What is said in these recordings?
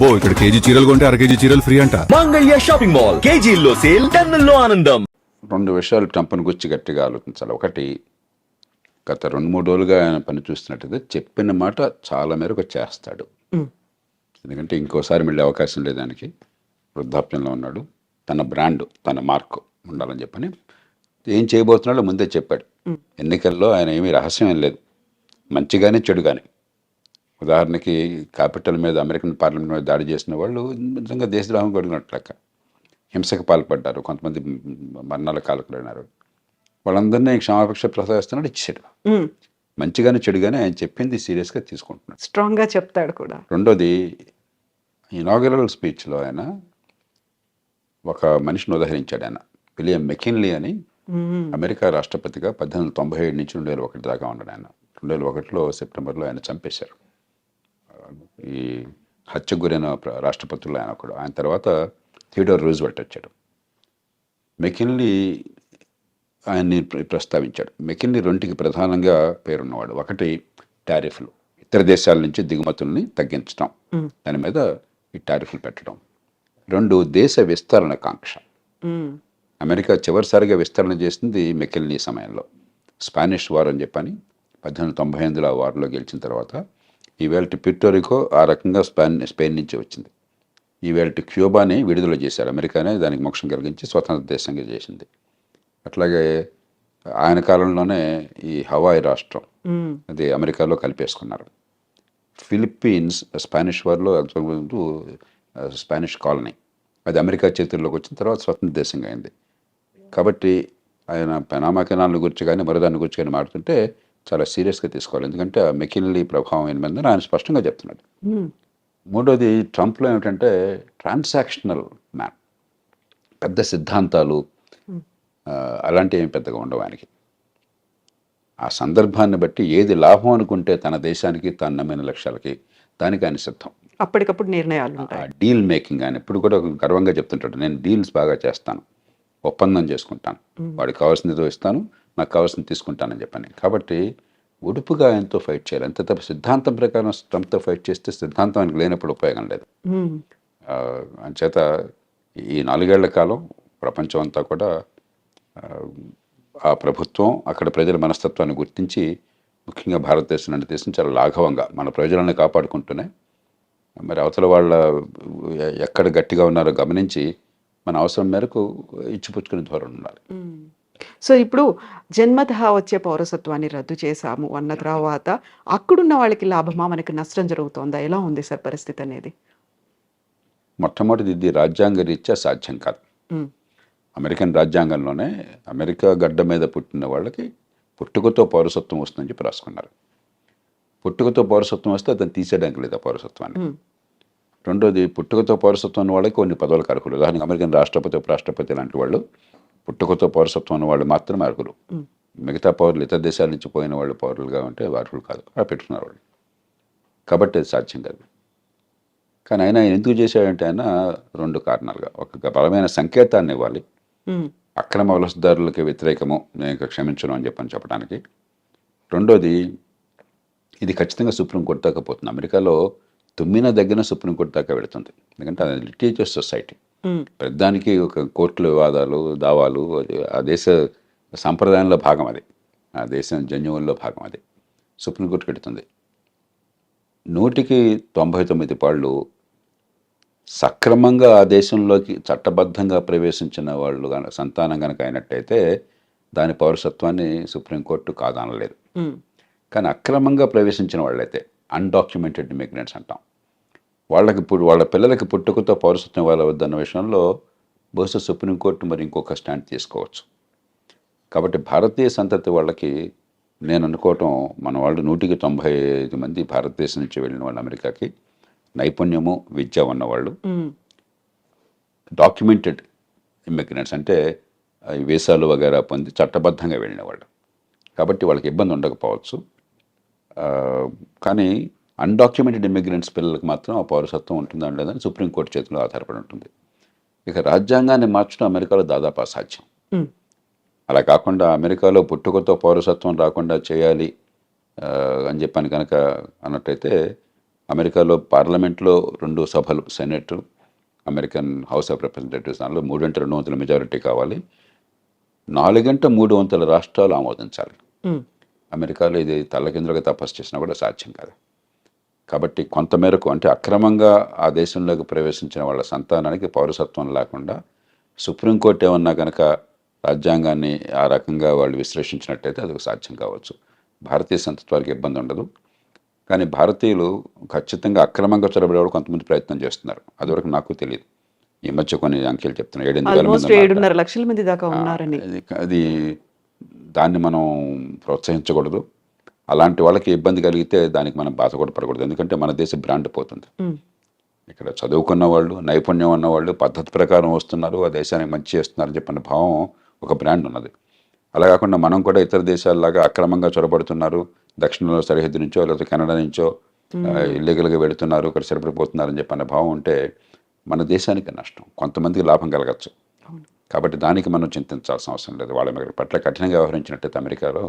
అబ్బో ఇక్కడ కేజీ చీరలు కొంటే అర కేజీ చీరలు ఫ్రీ అంట. మంగళ్య షాపింగ్ మాల్, కేజీల్లో సేల్, టన్నుల్లో ఆనందం. రెండు విషయాలు ట్రంప్ను గురించి గట్టిగా ఆలోచించాలి. ఒకటి, గత 2-3 రోజులుగా ఆయన పని చూస్తున్నట్టయితే చెప్పిన మాట చాలా మేరకు చేస్తాడు. ఎందుకంటే ఇంకోసారి మళ్ళీ అవకాశం లేదు ఆయనకి. వృద్ధాప్యంలో ఉన్నాడు. తన బ్రాండ్, తన మార్క్ ఉండాలని చెప్పని ఏం చేయబోతున్నాడో ముందే చెప్పాడు. ఎన్నికల్లో ఆయన ఏమీ రహస్యం ఏం లేదు, మంచిగానే చెడు కానీ. ఉదాహరణకి క్యాపిటల్ మీద, అమెరికన్ పార్లమెంట్ మీద దాడి చేసిన వాళ్ళు నిజంగా దేశద్రోహం కొడుకున్నట్లు లెక్క. హింసకు పాల్పడ్డారు, కొంతమంది మరణాల కాలకులైనారు. వాళ్ళందరినీ క్షమాపక్ష ప్రసాదిస్తున్నాడు, ఇచ్చాడు. మంచిగానే చెడుగానే ఆయన చెప్పింది సీరియస్గా తీసుకుంటున్నాడు, స్ట్రాంగ్గా చెప్తాడు కూడా. రెండోది, ఇనాగరల్ స్పీచ్లో ఆయన ఒక మనిషిని ఉదహరించాడు. ఆయన విలియం మెకిన్లీ అని, అమెరికా రాష్ట్రపతిగా 1897 నుంచి 2001 దాకా ఉన్నాడు ఆయన. 2001లో సెప్టెంబర్లో ఆయన చంపేశారు. ఈ హత్యకు గురైన రాష్ట్రపతుల్లో ఆయన ఒకడు. ఆయన తర్వాత థియోడోర్ రూజ్వెల్ట్ వచ్చాడు. మెకిన్లీ ఆయన్ని ప్రస్తావించాడు. మెకిన్లీ రెండుకి ప్రధానంగా పేరున్నవాడు. ఒకటి, టారిఫ్లు, ఇతర దేశాల నుంచి దిగుమతుల్ని తగ్గించడం, దాని మీద ఈ టారిఫ్లు పెట్టడం. రెండు, దేశ విస్తరణ కాంక్ష. అమెరికా చివరిసారిగా విస్తరణ చేసింది మెకిన్లీ సమయంలో. స్పానిష్ వార్ అని చెప్పని 1898లో ఆ వార్లో గెలిచిన తర్వాత ఈవేళ ప్యూర్టోరికో ఆ రకంగా స్పెయిన్ నుంచి వచ్చింది. ఈవేళ క్యూబాని విడుదల చేశారు. అమెరికానే దానికి మోక్షం కలిగించి స్వతంత్ర దేశంగా చేసింది. అట్లాగే ఆయన కాలంలోనే ఈ హవాయి రాష్ట్రం అది అమెరికాలో కలిపేసుకున్నారు. ఫిలిప్పీన్స్ స్పానిష్ వార్లో స్పానిష్ కాలనీ, అది అమెరికా చేతుల్లోకి వచ్చిన తర్వాత స్వతంత్ర దేశంగా అయింది. కాబట్టి ఆయన పనామా కెనాల్ గురించి కానీ మరోదాని గురించి కానీ మాట్లాడుతుంటే చాలా సీరియస్గా తీసుకోవాలి. ఎందుకంటే ఆ మెకిన్లీ ప్రభావం ఏమైందని ఆయన స్పష్టంగా చెప్తున్నాడు. మూడోది, ట్రంప్లో ఏమిటంటే ట్రాన్సాక్షనల్ మ్యాన్. పెద్ద సిద్ధాంతాలు అలాంటివి ఏమి పెద్దగా ఉండవు ఆయనకి. ఆ సందర్భాన్ని బట్టి ఏది లాభం అనుకుంటే తన దేశానికి, తాను నమ్మిన లక్ష్యాలకి, దానికి ఆయన సిద్ధం. అప్పటికప్పుడు నిర్ణయాలు ఉంటాయి. డీల్ మేకింగ్ ఆయన ఎప్పుడు కూడా గర్వంగా చెప్తుంటాడు, నేను డీల్స్ బాగా చేస్తాను, ఒప్పందం చేసుకుంటాను, వాడికి కావాల్సింది ఇస్తాను, నాకు కావాల్సింది తీసుకుంటానని చెప్పని. కాబట్టి ఉడుపుగా ఆయనతో ఫైట్ చేయాలి. అంతే తప్ప సిద్ధాంతం ప్రకారం ట్రంప్తో ఫైట్ చేస్తే సిద్ధాంతం ఆయనకు లేనప్పుడు ఉపయోగం లేదు. అంచేత ఈ 4 ఏళ్ల కాలం ప్రపంచం అంతా కూడా ఆ ప్రభుత్వం, అక్కడ ప్రజల మనస్తత్వాన్ని గుర్తించి, ముఖ్యంగా భారతదేశం లాంటి దేశం చాలా లాఘవంగా మన ప్రజలను కాపాడుకుంటూనే మరి అవతల వాళ్ళ ఎక్కడ గట్టిగా ఉన్నారో గమనించి మన అవసరం మేరకు ఇచ్చిపుచ్చుకునే ధోరణి ఉండాలి. సో ఇప్పుడు జన్మతః వచ్చే పౌరసత్వాన్ని రద్దు చేశాము అన్న తర్వాత అక్కడున్న వాళ్ళకి లాభమా, మనకి నష్టం జరుగుతోందా? ఎలా ఉంది సార్ పరిస్థితి అనేది? మొట్టమొదటిది, ఇది రాజ్యాంగ రీత్యా సాధ్యం కాదు. అమెరికన్ రాజ్యాంగంలోనే అమెరికా గడ్డ మీద పుట్టిన వాళ్ళకి పుట్టుకతో పౌరసత్వం వస్తుందని చెప్పి రాసుకున్నారు. పుట్టుకతో పౌరసత్వం వస్తే అతను తీసేయడానికి లేదు ఆ పౌరసత్వాన్ని. రెండోది, పుట్టుకతో పౌరసత్వం ఉన్న వాళ్ళకి కొన్ని పదవులకు అర్హులు. ఉదాహరణకు అమెరికన్ రాష్ట్రపతి, ఉపరాష్ట్రపతి లాంటి వాళ్ళు పుట్టుకతో పౌరసత్వం ఉన్న వాళ్ళు మాత్రమే అర్హులు. మిగతా పౌరులు, ఇతర దేశాల నుంచి పోయిన వాళ్ళు పౌరులుగా ఉంటే అర్హులు కాదు. అలా పెట్టుకున్నారు వాళ్ళు. కాబట్టి అది సాధ్యం కాదు. కానీ ఆయన ఎందుకు చేశాడంటే ఆయన 2 కారణాలుగా. ఒక బలమైన సంకేతాన్ని ఇవ్వాలి, అక్రమ వలసదారులకి వ్యతిరేకము, నేను ఇంకా క్షమించను అని చెప్పడానికి. రెండోది, ఇది ఖచ్చితంగా సుప్రీంకోర్టు దాకా పోతుంది. అమెరికాలో తుమ్మిన దగ్గర సుప్రీంకోర్టు దాకా వెళుతుంది. ఎందుకంటే అది లిటిగేటియస్ సొసైటీ. ప్రతిదానికి ఒక కోర్టుల వివాదాలు, దావాలు, ఆ దేశ సాంప్రదాయంలో భాగం అది, ఆ దేశం జన్యువుల్లో భాగం అది. సుప్రీంకోర్టుకి వెళుతుంది. 199 పాళ్ళు సక్రమంగా ఆ దేశంలోకి చట్టబద్ధంగా ప్రవేశించిన వాళ్ళు సంతానం కనుక అయినట్టయితే దాని పౌరసత్వాన్ని సుప్రీంకోర్టు కాదనలేదు. కానీ అక్రమంగా ప్రవేశించిన వాళ్ళైతే, అన్డాక్యుమెంటెడ్ ఇమిగ్రెంట్స్ అంటాం, వాళ్ళకి వాళ్ళ పిల్లలకి పుట్టుకతో పౌరసత్వం ఇవ్వవద్దన్న విషయంలో బహుశా సుప్రీంకోర్టు మరి ఇంకొక స్టాండ్ తీసుకోవచ్చు. కాబట్టి భారతీయ సంతతి వాళ్ళకి నేను అనుకోవటం, మన వాళ్ళు 195 మంది భారతదేశం నుంచి వెళ్ళిన వాళ్ళు అమెరికాకి, నైపుణ్యము, విద్య ఉన్నవాళ్ళు, డాక్యుమెంటెడ్ ఇమిగ్రెంట్స్ అంటే వీసాలు వగేరా పొంది చట్టబద్ధంగా వెళ్ళిన వాళ్ళు. కాబట్టి వాళ్ళకి ఇబ్బంది ఉండకపోవచ్చు. కానీ అన్డాక్యుమెంటెడ్ ఇమిగ్రెంట్స్ పిల్లలకు మాత్రం ఆ పౌరసత్వం ఉంటుందా లేదని సుప్రీంకోర్టు చేతిలో ఆధారపడి ఉంటుంది. ఇక రాజ్యాంగాన్ని మార్చడం అమెరికాలో దాదాపు అసాధ్యం. అలా కాకుండా అమెరికాలో పుట్టుకతో పౌరసత్వం రాకుండా చేయాలి అని చెప్పాను కనుక అన్నట్టయితే అమెరికాలో పార్లమెంట్లో 2 సభలు, senate, American house of representatives, దానిలో 3/2 మెజారిటీ కావాలి. 4/3 రాష్ట్రాలు ఆమోదించాలి. అమెరికాలో ఇది తల్లకిందులుగా తపస్సు చేసినా కూడా సాధ్యం కాదు. కాబట్టి కొంతమేరకు అంటే అక్రమంగా ఆ దేశంలోకి ప్రవేశించిన వాళ్ళ సంతానానికి పౌరసత్వం లేకుండా సుప్రీంకోర్టు ఏమన్నా కనుక రాజ్యాంగాన్ని ఆ రకంగా వాళ్ళు విశ్లేషించినట్టయితే అది సాధ్యం కావచ్చు. భారతీయ సంతత్వానికి ఇబ్బంది ఉండదు. కానీ భారతీయులు ఖచ్చితంగా అక్రమంగా చొరబడేవాడు కొంతమంది ప్రయత్నం చేస్తున్నారు. అదివరకు నాకు తెలియదు. ఈ మధ్య కొన్ని అంకెలు చెప్తున్నారు. 7-8 వేల ఆల్మోస్ట్ మంది 7.5 లక్షల మంది దాకా ఉన్నారని. అది దాన్ని మనం ప్రోత్సహించకూడదు. అలాంటి వాళ్ళకి ఇబ్బంది కలిగితే దానికి మనం బాధ కూడా పడకూడదు. ఎందుకంటే మన దేశ బ్రాండ్ పోతుంది. ఇక్కడ చదువుకున్న వాళ్ళు, నైపుణ్యం ఉన్నవాళ్ళు పద్ధతి ప్రకారం వస్తున్నారు, ఆ దేశానికి మంచి చేస్తున్నారని చెప్పిన భావం ఒక బ్రాండ్ ఉన్నది. అలా కాకుండా మనం కూడా ఇతర దేశాల్లాగా అక్రమంగా చొరబడుతున్నారు, దక్షిణంలో సరిహద్దు నుంచో లేకపోతే కెనడా నుంచో ఇల్లీగల్గా వెళుతున్నారు, ఇక్కడ సరిపడిపోతున్నారని చెప్పిన భావం ఉంటే మన దేశానికి నష్టం, కొంతమందికి లాభం కలగచ్చు. కాబట్టి దానికి మనం చింతించాల్సిన అవసరం లేదు. వాళ్ళ పట్ల కఠినంగా వ్యవహరించినట్టయితే అమెరికాలో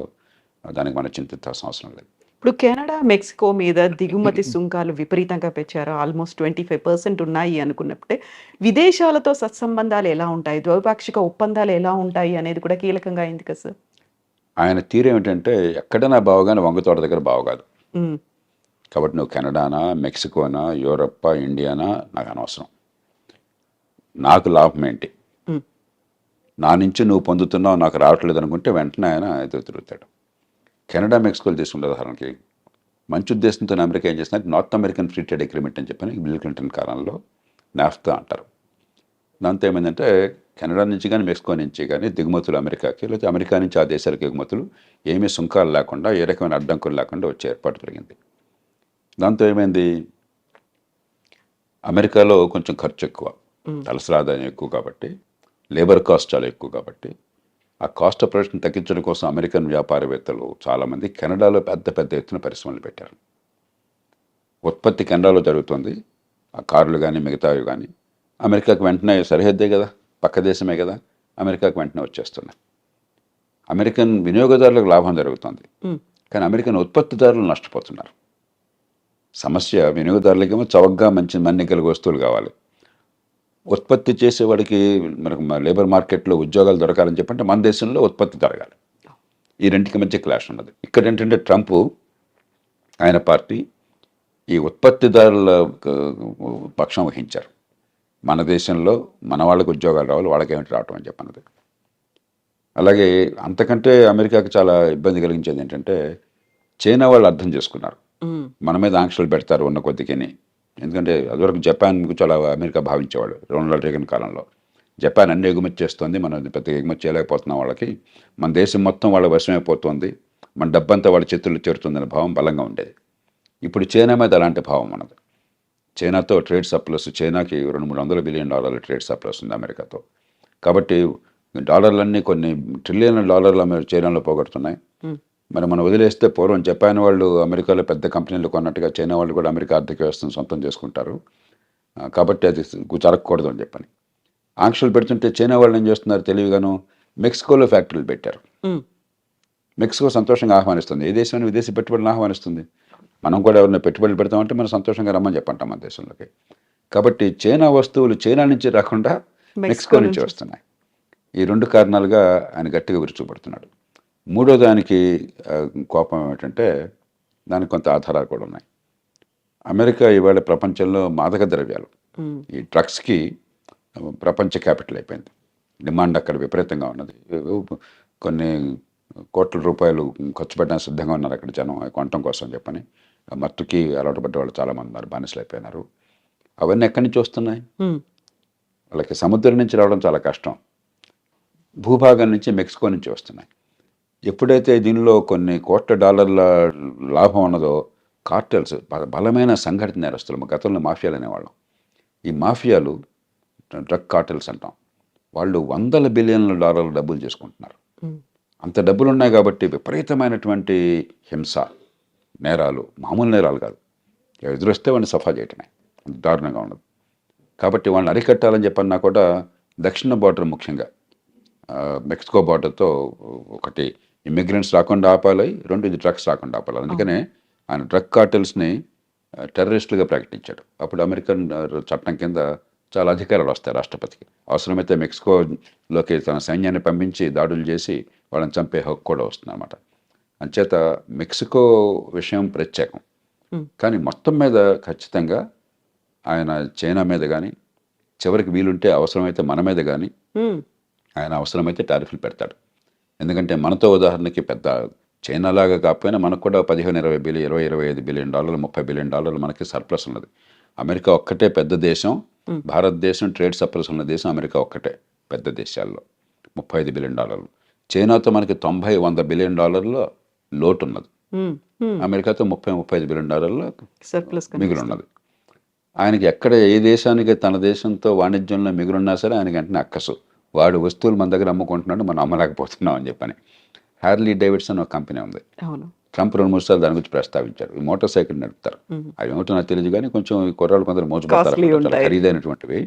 దానికి మనం చింతించాల్సిన అవసరం లేదు. ఇప్పుడు కెనడా, మెక్సికో మీద దిగుమతి సుంకాలు విపరీతంగా పెంచారు. ఆల్మోస్ట్ 25% ఉన్నాయి అనుకున్నప్పుడే విదేశాలతో సత్సంబంధాలు ఎలా ఉంటాయి, ద్వైపాక్షిక ఒప్పందాలు ఎలా ఉంటాయి అనేది కూడా కీలకంగా అయింది కదా సార్. ఆయన తీరు ఏమిటంటే ఎక్కడైనా బావగానే వంగతోట దగ్గర బావగాదు. కాబట్టి నువ్వు కెనడానా, మెక్సికోనా, యూరప్పా, ఇండియానా నాకు అనవసరం. నాకు లాభం ఏంటి, నా నుంచి నువ్వు పొందుతున్నావు, నాకు రావట్లేదు అనుకుంటే వెంటనే ఆయన ఎదురు తిరుగుతాడు. కెనడా, మెక్సికోలు తీసుకుంటే ఉదాహరణకి మంచి ఉద్దేశంతో అమెరికా ఏం చేస్తుందంటే north American free trade agreement అని చెప్పని బిల్ క్లింటన్ కాలంలో నాఫ్తా అంటారు. దాంతో ఏమైందంటే కెనడా నుంచి కానీ మెక్సికో నుంచి కానీ దిగుమతులు అమెరికాకి, లేకపోతే అమెరికా నుంచి ఆ దేశాలకు ఎగుమతులు ఏమీ సుంకాలు లేకుండా, ఏ రకమైన అడ్డంకులు లేకుండా వచ్చే ఏర్పాటు జరిగింది. దాంతో ఏమైంది, అమెరికాలో కొంచెం ఖర్చు ఎక్కువ, తలసరి ఆదాయం ఎక్కువ కాబట్టి, లేబర్ కాస్ట్ చాలా ఎక్కువ కాబట్టి ఆ కాస్ట్ ఆఫ్ ప్రొడక్షన్ తగ్గించడం కోసం అమెరికన్ వ్యాపారవేత్తలు చాలామంది కెనడాలో పెద్ద పెద్ద ఎత్తున పరిశ్రమలు పెట్టారు. ఉత్పత్తి కెనడాలో జరుగుతుంది, ఆ కార్లు కానీ మిగతావి కానీ అమెరికాకు వెంటనే సరిహద్దే కదా, పక్క దేశమే కదా, అమెరికాకు వెంటనే వచ్చేస్తున్నాయి. అమెరికన్ వినియోగదారులకు లాభం జరుగుతుంది, కానీ అమెరికన్ ఉత్పత్తిదారులు నష్టపోతున్నారు. సమస్య వినియోగదారులకేమో చవకగా మంచి మన్నికల వస్తువులు కావాలి, ఉత్పత్తి చేసేవాడికి మనకు లేబర్ మార్కెట్లో ఉద్యోగాలు దొరకాలని చెప్పంటే మన దేశంలో ఉత్పత్తి జరగాలి. ఈ రెండింటికి మధ్య క్లాష్ ఉన్నది. ఇక్కడ ఏంటంటే ట్రంప్ ఆయన పార్టీ ఈ ఉత్పత్తిదారుల పక్షం వహించారు. మన దేశంలో మన వాళ్ళకి ఉద్యోగాలు రావాలి, వాళ్ళకేమిటి రావటం అని చెప్పన్నది. అలాగే అంతకంటే అమెరికాకి చాలా ఇబ్బంది కలిగించేది ఏంటంటే చైనా వాళ్ళు అర్థం చేసుకున్నారు, మన మీద ఆంక్షలు పెడతారు ఉన్న కొద్దికిని. ఎందుకంటే అదివరకు జపాన్ చాలా అమెరికా భావించేవాళ్ళు. రొనాల్డ్ రేగన్ కాలంలో జపాన్ అన్ని ఎగుమతి చేస్తుంది, మనం పెద్ద ఎగుమతి చేయలేకపోతున్నాం, వాళ్ళకి మన దేశం మొత్తం వాళ్ళ వశమైపోతుంది, మన డబ్బంతా వాళ్ళ చేతుల్లో చేరుతుందనే భావం బలంగా ఉండేది. ఇప్పుడు చైనా మీద అలాంటి భావం ఉన్నది. చైనాతో ట్రేడ్ సర్ప్లస్, చైనాకి $200-300 బిలియన్ ట్రేడ్ సర్ప్లస్ ఉంది అమెరికాతో. కాబట్టి డాలర్లన్నీ కొన్ని ట్రిలియన్ల డాలర్లు చైనాలో పోగొడుతున్నాయి. మరి మనం వదిలేస్తే పూర్వం జపాన్ వాళ్ళు అమెరికాలో పెద్ద కంపెనీలు కొన్నట్టుగా చైనా వాళ్ళు కూడా అమెరికా ఆర్థిక వ్యవస్థను సొంతం చేసుకుంటారు. కాబట్టి అది జరగకూడదు అని చెప్పని ఆంక్షలు పెడుతుంటే చైనా వాళ్ళు ఏం చేస్తున్నారు తెలివిగాను, మెక్సికోలో ఫ్యాక్టరీలు పెట్టారు. మెక్సికో సంతోషంగా ఆహ్వానిస్తుంది, ఏ దేశం విదేశీ పెట్టుబడులను ఆహ్వానిస్తుంది. మనం కూడా ఎవరైనా పెట్టుబడులు పెడతామంటే మనం సంతోషంగా రమ్మని చెప్పంటాం మన దేశంలోకి. కాబట్టి చైనా వస్తువులు చైనా నుంచి రాకుండా మెక్సికో నుంచి వస్తున్నాయి. ఈ 2 కారణాలుగా ఆయన గట్టిగా విరుచుకుపడుతున్నాడు. మూడో దానికి కోపం ఏమిటంటే దానికి కొంత ఆధారాలు కూడా ఉన్నాయి. అమెరికా ఇవాళ ప్రపంచంలో మాదక ద్రవ్యాలు, ఈ డ్రగ్స్కి ప్రపంచ క్యాపిటల్ అయిపోయింది. డిమాండ్ అక్కడ విపరీతంగా ఉన్నది. కొన్ని కోట్ల రూపాయలు ఖర్చు పెట్టడానికి సిద్ధంగా ఉన్నారు అక్కడ జనం కొనటం కోసం చెప్పని. మత్తుకి అలవాటు పడ్డ వాళ్ళు చాలామంది ఉన్నారు, బానిసలు అయిపోయినారు. అవన్నీ ఎక్కడి నుంచి వస్తున్నాయి? వాళ్ళకి సముద్రం నుంచి రావడం చాలా కష్టం, భూభాగం నుంచి మెక్సికో నుంచి వస్తున్నాయి. ఎప్పుడైతే దీనిలో కొన్ని కోట్ల డాలర్ల లాభం ఉన్నదో కార్టెల్స్, బలమైన సంఘటిత నేరస్తులు, గతంలో మాఫియాలు అనేవాళ్ళం, ఈ మాఫియాలు డ్రగ్ కార్టెల్స్ అంటాం, వాళ్ళు $100 బిలియన్ల డబ్బులు చేసుకుంటున్నారు. అంత డబ్బులు ఉన్నాయి కాబట్టి విపరీతమైనటువంటి హింస, నేరాలు, మామూలు నేరాలు కాదు, ఎదురొస్తే వాడిని సఫా చేయటమే, అంత దారుణంగా ఉన్నది. కాబట్టి వాళ్ళని అరికట్టాలని చెప్పన్నా కూడా దక్షిణ బార్డర్, ముఖ్యంగా మెక్సికో బార్డర్తో ఒకటి ఇమ్మిగ్రెంట్స్ రాకుండా ఆపాలి, 2 ఇది డ్రగ్స్ రాకుండా ఆపాలి. అందుకనే ఆయన డ్రగ్ కార్టెల్స్ని టెర్రరిస్టులుగా ప్రకటించాడు. అప్పుడు అమెరికన్ చట్టం కింద చాలా అధికారాలు వస్తాయి రాష్ట్రపతికి. అవసరమైతే మెక్సికోలోకి తన సైన్యాన్ని పంపించి దాడులు చేసి వాళ్ళని చంపే హక్కు కూడా వస్తుందన్నమాట. అంచేత మెక్సికో విషయం ప్రత్యేకం. కానీ మొత్తం మీద ఖచ్చితంగా ఆయన చైనా మీద కానీ, చివరికి వీలుంటే అవసరమైతే మన మీద కానీ ఆయన అవసరమైతే టారిఫ్లు పెడతాడు. ఎందుకంటే మనతో ఉదాహరణకి పెద్ద చైనా లాగా కాకపోయినా మనకు కూడా 15-20 బిలియన్, 20-25 బిలియన్ డాలర్లు, 30 బిలియన్ డాలర్లు మనకి సర్ప్లస్ ఉన్నది. అమెరికా ఒక్కటే పెద్ద దేశం. భారతదేశం ట్రేడ్ సర్ప్లస్ ఉన్న దేశం అమెరికా ఒక్కటే పెద్ద దేశాల్లో. 35 బిలియన్ డాలర్లు. చైనాతో మనకి 90-100 బిలియన్ డాలర్ల లోటు ఉన్నది. అమెరికాతో 30-35 బిలియన్ డాలర్ల సర్ప్లస్ మిగులు ఉన్నది. ఆయనకి ఎక్కడ ఏ దేశానికి తన దేశంతో వాణిజ్యంలో మిగులున్నా సరే ఆయనకి వెంటనే అక్కసు. వాడు వస్తువులు మన దగ్గర అమ్ముకుంటున్నాడు, మనం అమ్మలేకపోతున్నాం అని చెప్పని. హ్యార్లీ డేవిడ్సన్ ఒక కంపెనీ ఉంది. అవును. ట్రంప్ 2-3 సార్లు దాని గురించి ప్రస్తావించాడు. ఈ మోటార్ సైకిల్ నడుపుతారు. అవి ఏమిటో నాకు తెలియదు కానీ కొంచెం ఈ కుర్రాళ్ళు కొందరు మోసపోతారు. Costly చాలా ఉంటాయి. ఖరీదైనటువంటివి.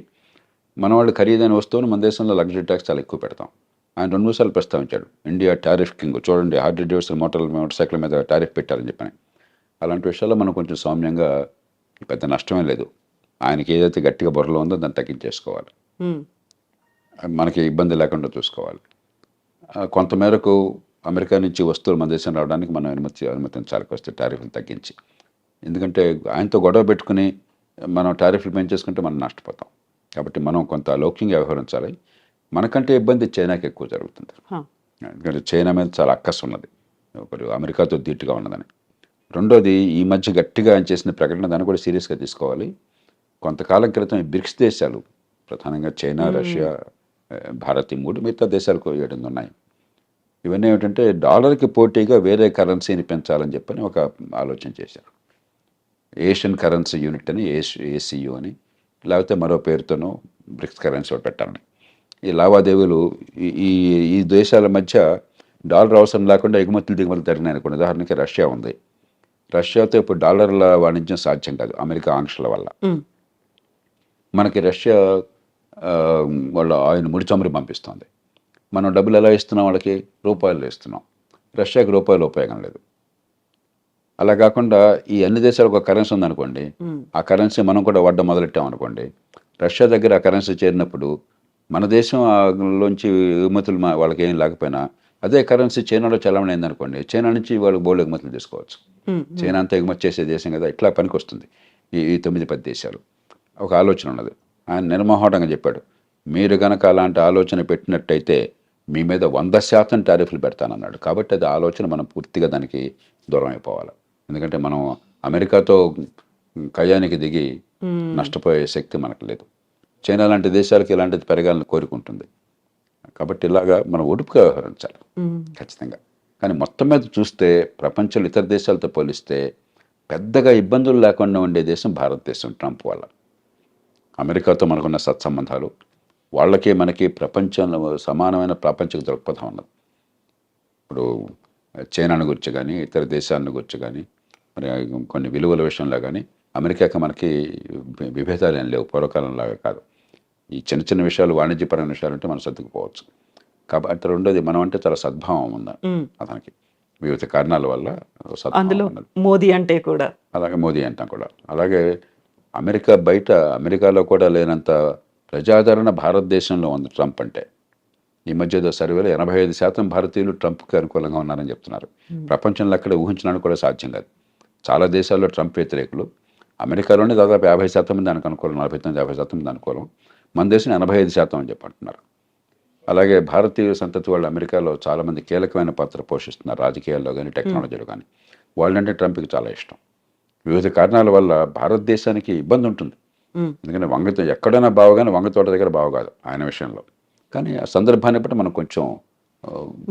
మన వాళ్ళు ఖరీదైన వస్తువును మన దేశంలో లగ్జరీ ట్యాక్స్ చాలా ఎక్కువ పెడతాం. ఆయన 2-3 సార్లు ప్రస్తావించాడు. ఇండియా టారిఫ్ కింగ్, చూడండి హార్లీ డేవిడ్సన్ మోటార్ సైకిల్ మీద టారిఫ్ పెట్టారని చెప్పని. అలాంటి విషయాల్లో మనం కొంచెం సౌమ్యంగా, పెద్ద నష్టమే లేదు. ఆయనకి ఏదైతే గట్టిగా బుర్రలో ఉందో దాన్ని తగ్గించేసుకోవాలి. మనకి ఇబ్బంది లేకుండా చూసుకోవాలి. కొంతమేరకు అమెరికా నుంచి వస్తువులు మన దేశం రావడానికి మనం అనుమతించాలి వస్తే టారిఫ్లు తగ్గించి. ఎందుకంటే ఆయనతో గొడవ పెట్టుకుని మనం టారిఫ్లు పెంచేసుకుంటే మనం నష్టపోతాం. కాబట్టి మనం కొంత లౌక్యంగా వ్యవహరించాలి. మనకంటే ఇబ్బంది చైనాకి ఎక్కువ జరుగుతుంది. ఎందుకంటే చైనా మీద చాలా అక్కసు ఉన్నది, ఒకరు అమెరికాతో ధీటుగా ఉన్నదని. రెండోది, ఈ మధ్య గట్టిగా ఆయన చేసిన ప్రకటన దాన్ని కూడా సీరియస్గా తీసుకోవాలి. కొంతకాలం క్రితం ఈ బ్రిక్స్ దేశాలు, ప్రధానంగా చైనా, రష్యా, భారత్, ఈ 3 మిగతా దేశాలకు 7 ఉన్నాయి. ఇవన్నీ ఏమిటంటే డాలర్కి పోటీగా వేరే కరెన్సీని పెంచాలని చెప్పని ఒక ఆలోచన చేశారు. ఏషియన్ కరెన్సీ యూనిట్ అని, ఏసీయూ అని, లేకపోతే మరో పేరుతోనూ బ్రిక్స్ కరెన్సీ ఒకటి పెట్టాలని. ఈ లావాదేవీలు ఈ దేశాల మధ్య డాలర్ అవసరం లేకుండా ఎగుమతులు దిగుమతులు జరిగినాయి అనుకోండి. ఉదాహరణకి రష్యా ఉంది. రష్యాతో ఇప్పుడు డాలర్ల వాణిజ్యం సాధ్యం కాదు అమెరికా ఆంక్షల వల్ల. మనకి రష్యా వాళ్ళ ఆయన ముడి చమురు పంపిస్తుంది. మనం డబ్బులు ఎలా ఇస్తున్నాం వాళ్ళకి? రూపాయలు ఇస్తున్నాం. రష్యాకి రూపాయలు ఉపయోగం లేదు. అలా కాకుండా ఈ అన్ని దేశాలకు ఒక కరెన్సీ ఉందనుకోండి, ఆ కరెన్సీ మనం కూడా వడ్డ మొదలెట్టాం అనుకోండి, రష్యా దగ్గర ఆ కరెన్సీ చేరినప్పుడు మన దేశంలోంచి ఎగుమతులు వాళ్ళకి ఏం లేకపోయినా అదే కరెన్సీ చైనాలో చలామణి అయిందనుకోండి, చైనా నుంచి వాళ్ళు బోల్డ్ ఎగుమతులు తీసుకోవచ్చు. చైనా అంతా ఎగుమతి చేసే దేశం కదా, ఇట్లా పనికి వస్తుంది ఈ 9-10 దేశాలు. ఒక ఆలోచన ఉన్నది. ఆయన నిర్మోహటంగా చెప్పాడు, మీరు గనక అలాంటి ఆలోచన పెట్టినట్టయితే మీ మీద 100% టారిఫ్లు పెడతానన్నాడు. కాబట్టి అది ఆలోచన మనం పూర్తిగా దానికి దూరం అయిపోవాలి. ఎందుకంటే మనం అమెరికాతో కయ్యానికి దిగి నష్టపోయే శక్తి మనకు లేదు. చైనా లాంటి దేశాలకి ఇలాంటిది పెరగాలని కోరుకుంటుంది. కాబట్టి ఇలాగా మనం ఒడుపుగా వ్యవహరించాలి ఖచ్చితంగా. కానీ మొత్తం మీద చూస్తే ప్రపంచంలో ఇతర దేశాలతో పోలిస్తే పెద్దగా ఇబ్బందులు లేకుండా ఉండే దేశం భారతదేశం. ట్రంప్ వల్ల అమెరికాతో మనకున్న సత్సంబంధాలు, వాళ్ళకి మనకి ప్రపంచంలో సమానమైన ప్రాపంచిక దృక్పథం ఉన్నది. ఇప్పుడు చైనాను గురించి కానీ, ఇతర దేశాలను గురించి కానీ, మరి కొన్ని విలువల విషయంలో కానీ అమెరికాకి మనకి విభేదాలు ఏం లేవు, పూర్వకాలంలాగా కాదు. ఈ చిన్న చిన్న విషయాలు, వాణిజ్యపరమైన విషయాలు అంటే మనం సర్దుకుపోవచ్చు. కాబట్టి రెండోది, మనం అంటే చాలా సద్భావం ఉంది అతనికి, వివిధ కారణాల వల్ల అందులో సద్భావం ఉన్నది. మోదీ అంటే కూడా, అలాగే మోదీ అంటాం కూడా. అలాగే అమెరికా బయట, అమెరికాలో కూడా లేనంత ప్రజాదరణ భారతదేశంలో ఉంది ట్రంప్ అంటే. ఈ మధ్య సర్వేలో 85% భారతీయులు ట్రంప్కి అనుకూలంగా ఉన్నారని చెప్తున్నారు. ప్రపంచంలో అక్కడ ఊహించడానికి కూడా సాధ్యం కాదు. చాలా దేశాల్లో ట్రంప్ వ్యతిరేకులు. అమెరికాలోనే దాదాపు 50% మంది దానికి అనుకూలం, 49-50% మంది అనుకూలం. మన దేశం 85% అని చెప్పి అంటున్నారు. అలాగే భారతీయ సంతతి వాళ్ళు అమెరికాలో చాలామంది కీలకమైన పాత్ర పోషిస్తున్నారు, రాజకీయాల్లో కానీ టెక్నాలజీలో కానీ. వాళ్ళంటే ట్రంప్కి చాలా ఇష్టం. వివిధ కారణాల వల్ల భారతదేశానికి ఇబ్బంది ఉంటుంది. ఎందుకంటే వంగతో ఎక్కడైనా బావగానే వంగతోట దగ్గర బావ కాదు ఆయన విషయంలో. కానీ ఆ సందర్భాన్ని బట్టి మనం కొంచెం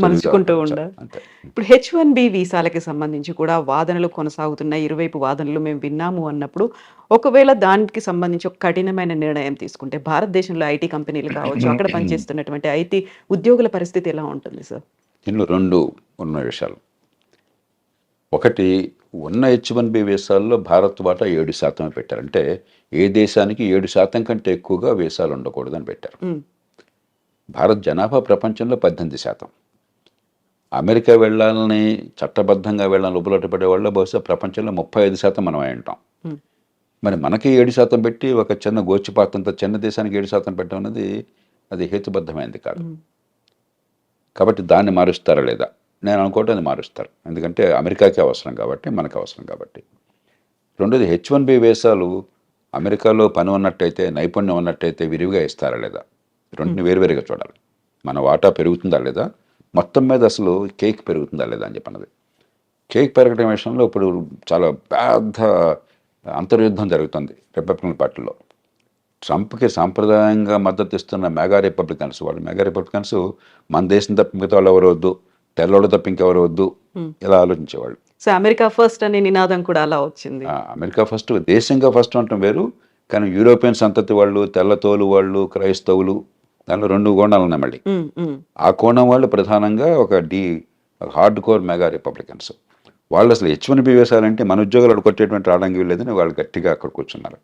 మలుచుకుంటూ ఉండాలి. అంతే. ఇప్పుడు H1B వీసాలకి సంబంధించి కూడా వాదనలు కొనసాగుతున్నాయి. ఇరువైపు వాదనలు మేము విన్నాము అన్నప్పుడు, ఒకవేళ దానికి సంబంధించి ఒక కఠినమైన నిర్ణయం తీసుకుంటే భారతదేశంలో ఐటీ కంపెనీలు కావచ్చు, అక్కడ పనిచేస్తున్నటువంటి ఐటీ ఉద్యోగుల పరిస్థితి ఎలా ఉంటుంది సార్? ఇందులో 2 ఉన్న విషయాలు. ఒకటి, ఉన్న H1B వీసాల్లో భారత్ వాటా 7% పెట్టారు. అంటే ఏ దేశానికి 7% కంటే ఎక్కువగా వీసాలు ఉండకూడదని పెట్టారు. భారత్ జనాభా ప్రపంచంలో 18%. అమెరికా వెళ్ళాలని చట్టబద్ధంగా వెళ్ళాలని ఉబలాట పడే వాళ్ళు బహుశా ప్రపంచంలో 35% మనం అయి ఉంటాం. ఉమ్, మరి మనకి 7% పెట్టి ఒక చిన్న గోచిపాతంత చిన్న దేశానికి 7% పెట్టడం అనేది అది హేతుబద్ధమైనది కాదు. ఉమ్, కాబట్టి దాన్ని మారుస్తారా లేదా? నేను అనుకోవటం అది మారుస్తారు. ఎందుకంటే అమెరికాకి అవసరం కాబట్టి, మనకు అవసరం కాబట్టి. రెండోది H1B వీసాలు అమెరికాలో పని ఉన్నట్టయితే, నైపుణ్యం ఉన్నట్టయితే విరివిగా ఇస్తారా లేదా? రెండుని వేరువేరుగా చూడాలి. మన వాటా పెరుగుతుందా లేదా, మొత్తం మీద అసలు కేక్ పెరుగుతుందా లేదా అని చెప్పన్నది. కేక్ పెరగడం విషయంలో ఇప్పుడు చాలా పెద్ద అంతర్యుద్ధం జరుగుతుంది రిపబ్లికన్ పార్టీలో. ట్రంప్కి సాంప్రదాయంగా మద్దతు ఇస్తున్న మెగా రిపబ్లికన్స్, వాళ్ళు మెగా రిపబ్లికన్స్ మన దేశం తప్ప మిగతా వాళ్ళు ఎవరు వద్దు, తెల్లోడు తప్ప ఇంకెవరు వద్దు, ఇలా ఆలోచించేవాళ్ళు. సో అమెరికా ఫస్ట్ అనే నినాదం కూడా అలా వచ్చింది. అమెరికా ఫస్ట్, దేశంగా ఫస్ట్ అంటాం వేరు, కానీ యూరోపియన్ సంతతి వాళ్ళు, తెల్లతోలు వాళ్ళు, క్రైస్తవులు, దానిలో 2 కోణాలు ఉన్నాయి మళ్ళీ. ఉమ్, ఉమ్, ఆ కోణం వాళ్ళు ప్రధానంగా ఒక హార్డ్ కోర్ మెగా రిపబ్లికన్స్. వాళ్ళు అసలు H1B వీసాలంటే మన ఉద్యోగాలు కొట్టేటువంటి రావడానికి వీల్లేదని వాళ్ళు గట్టిగా అక్కడ కూర్చున్నారు.